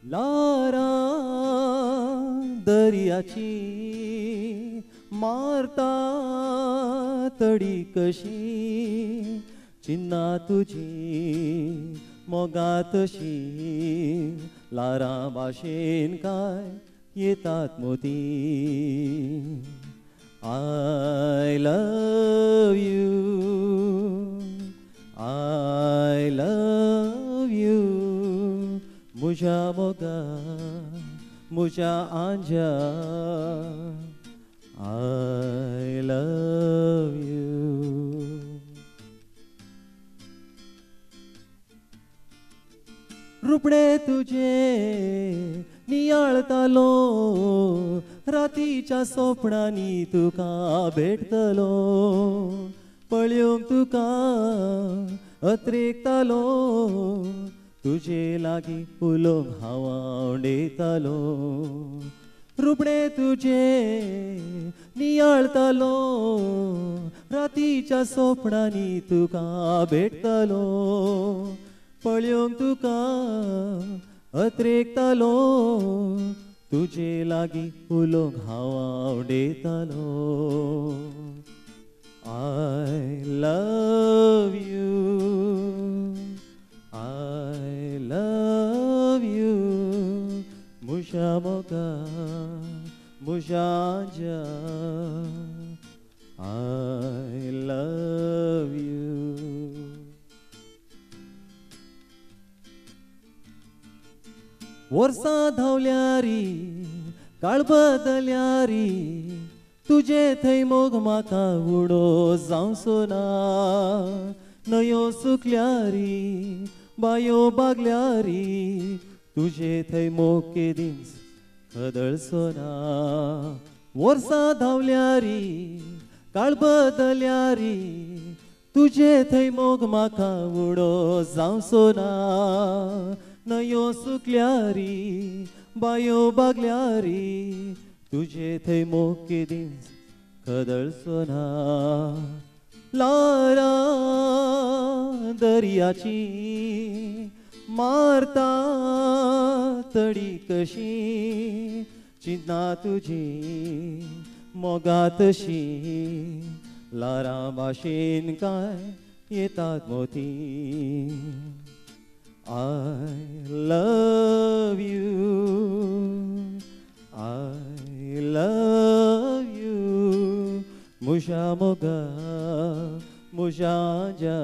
Lara दर्याची मारता तडी कशी चिन्ना तुझी मोगा तशी लारा भाशेन काय येतात मोती I love you, I love you, मुझा मोगा मुझा आंजा I love you. रुपडे तुझे नियाळतालो रातीच्या स्वप्नांनी तुका भेटतलो पळयोंक तुका अत्रेकतालो तुझे लागी उलोवंक हांव आवडेतालो रुपडे तुझे नियाळतालो रातीच्या स्वप्नांनी तुका भेटतलो पळयोंक तुका अत्रेकतालो तुझे लागी उलोवंक हांव आवडेतालो I love you, I love you, मुझा मोगा मुझा आंजा I love you. वर्सां धांवल्यारी काळ बदल्यारी तुझे थंय मोग म्हाका उडो जावचो ना न्हंयो सुकल्यारी बायो बागल्यारी तुझे थंय मोग केदींच कदळचो ना वर्सां धांवल्यारी काळ बदल्यारी तुझे थंय मोग म्हाका उडो जावचो ना न्हंयो सुकल्यारी बायो बागल्यारी तुझे थंय मोग केदींच कदळचो ना लारा दर्याची मारता तडी कशी चिन्ना तुझी मोगा तशी लारा भाशेन काय येतात मोती I love you, I love you, मुझा मोगा मुझा आंजा